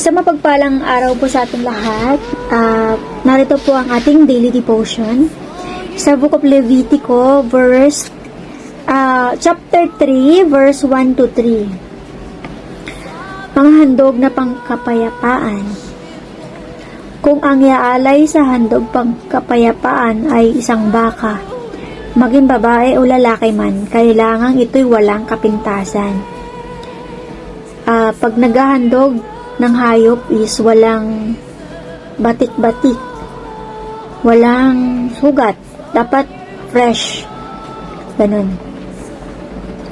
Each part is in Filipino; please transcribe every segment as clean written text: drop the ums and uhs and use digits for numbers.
Isang mapagpalang araw po sa ating lahat. Narito po ang ating daily devotion sa Book of Levitico, chapter 3, verse 1 to 3. Mga handog na pangkapayapaan. Kung ang iaalay sa handog pangkapayapaan ay isang baka, maging babae o lalaki man, kailangang ito'y walang kapintasan. Pag naghahandog ng hayop is walang batik-batik, walang sugat, dapat fresh, ganun.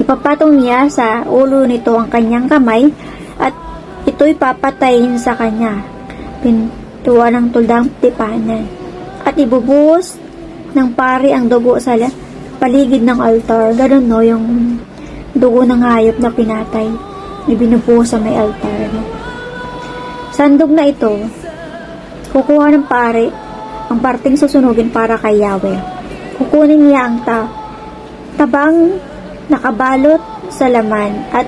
Ipapatong niya sa ulo nito ang kanyang kamay at ito'y papatayin sa kanya, pintuan ng tuldang tipanan, at ibubuhos ng pari ang dugo sa paligid ng altar. Ganun, no, yung dugo ng hayop na pinatay, ibinubuhos sa may altar, no? Sandog na ito, kukuha ng pari ang parteng susunugin para kay Yahweh. Kukunin niya ang tabang nakabalot sa laman at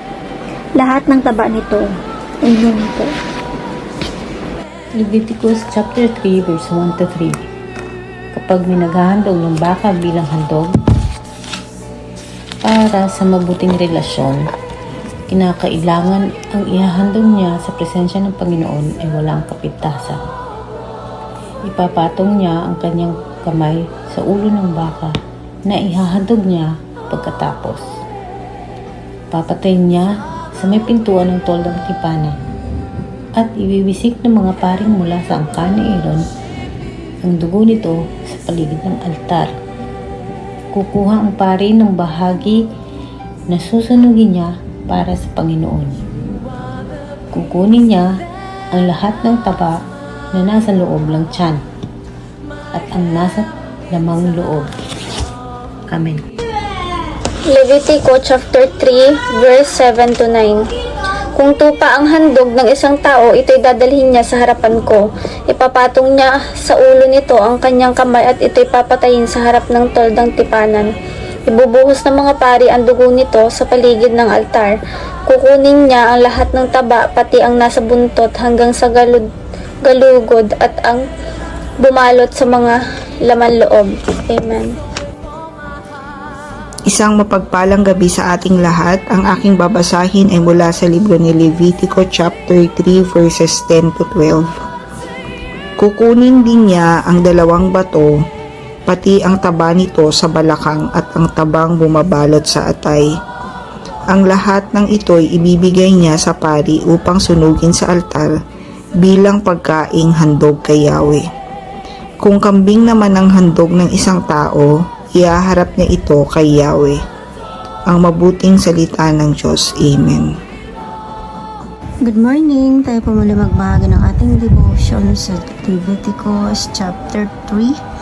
lahat ng taba nito. Amen po. Leviticus chapter 3 verse 1 to 3. Kapag may naghahandog ng baka bilang handog para sa mabuting relasyon, kinakailangan ang ihahandog niya sa presensya ng Panginoon ay walang kapintasan. Ipapatong niya ang kanyang kamay sa ulo ng baka na ihahandog niya pagkatapos. Papatayin niya sa may pintuan ng toldang tipanan at ibiwisik ng mga paring mula sa angkan ni Aaron ang dugo nito sa paligid ng altar. Kukuha ang pari ng bahagi na susunugin niya para sa Panginoon. Kukunin niya ang lahat ng taba na nasa loob ng tiyan at ang nasa lamang loob. Amen. Levitico chapter 3 verse 7 to 9. Kung tupa ang handog ng isang tao, ito'y dadalhin niya sa harapan ko. Ipapatong niya sa ulo nito ang kanyang kamay at ito'y papatayin sa harap ng toldang tipanan. Ibubuhos ng mga pari ang dugo nito sa paligid ng altar. Kukunin niya ang lahat ng taba, pati ang nasa buntot hanggang sa galugod at ang bumalot sa mga laman loob. Amen. Isang mapagpalang gabi sa ating lahat. Ang aking babasahin ay mula sa libro ni Levitico chapter 3 verses 10 to 12. Kukunin din niya ang dalawang bato, pati ang taba nito sa balakang at ang tabang bumabalot sa atay. Ang lahat ng ito'y ibibigay niya sa pari upang sunugin sa altar bilang pagkaing handog kay Yahweh. Kung kambing naman ang handog ng isang tao, iaharap niya ito kay Yahweh. Ang mabuting salita ng Diyos. Amen. Good morning! Tayo po muli magbahagi ng ating devotion sa Leviticus chapter 3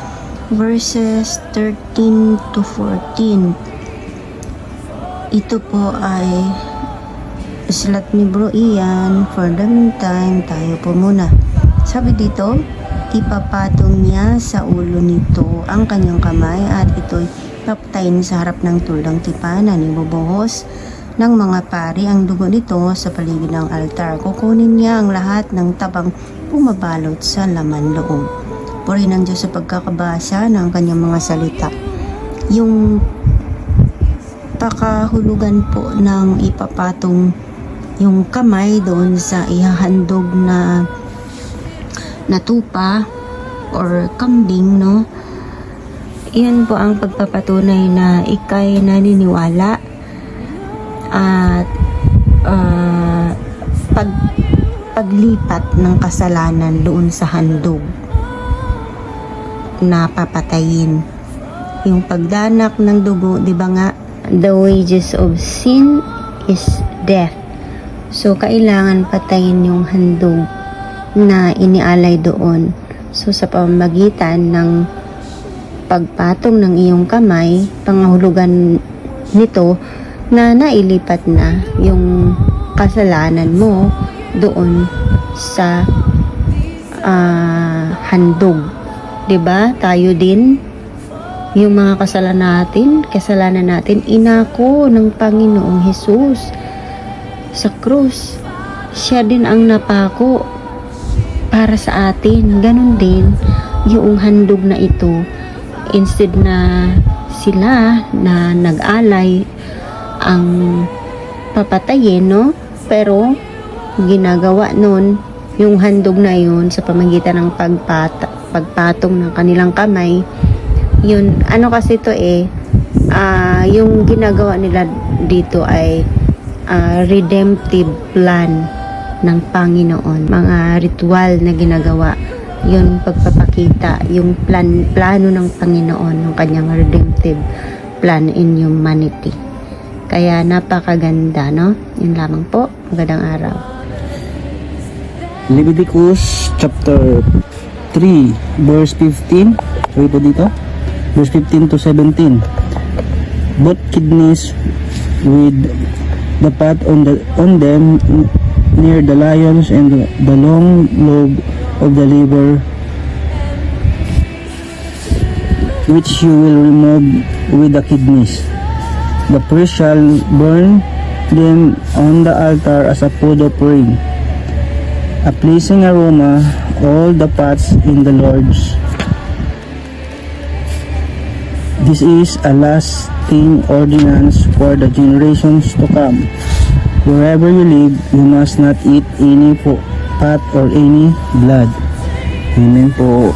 verses 13 to 14. Ito po ay sulat ni Bro Ian. For the meantime, tayo po muna. Sabi dito, ipapatong niya sa ulo nito ang kanyang kamay at ito'y papatayin sa harap ng tuldang tipanan. Ibubuhos ng mga pari ang dugo nito sa paligid ng altar. Kukunin niya ang lahat ng tabang pumabalot sa laman loob. Purihin ng Diyos sa pagkakabasa ng kanyang mga salita. Yung pakahulugan po ng ipapatong yung kamay doon sa ihahandog na tupa or kambing, no? Iyan po ang pagpapatunay na ikay naniniwala at paglipat ng kasalanan doon sa handog na papatayin. Yung pagdanak ng dugo, di ba nga, the wages of sin is death. So, kailangan patayin yung handog na inialay doon. So, sa pamamagitan ng pagpatong ng iyong kamay, pangahulugan nito na nailipat na yung kasalanan mo doon sa handog. 'Di ba? Tayo din yung mga kasalanan natin inako ng Panginoong Hesus sa krus. siya din ang napako para sa atin. Ganon din yung handog na ito, instead na sila na nag-alay ang papatayin, no? Pero ginagawa nun yung handog na yun sa pamagitan ng pagpatong ng kanilang kamay. Yun, ano kasi to yung ginagawa nila dito ay redemptive plan ng Panginoon. Mga ritual na ginagawa. Yun, pagpapakita, yung plano ng Panginoon, yung kanyang redemptive plan in humanity. Kaya napakaganda, no? Yun lamang po. Magandang araw. Leviticus chapter 3 verse 15. Sabi po dito, verse 15 to 17. Both kidneys with the fat on them near the lions and the long lobe of the liver, which you will remove with the kidneys. The priest shall burn them on the altar as a food offering, a pleasing aroma, all the fats in the Lord's. This is a lasting ordinance for the generations to come. Wherever you live, you must not eat any fat or any blood. Amen po.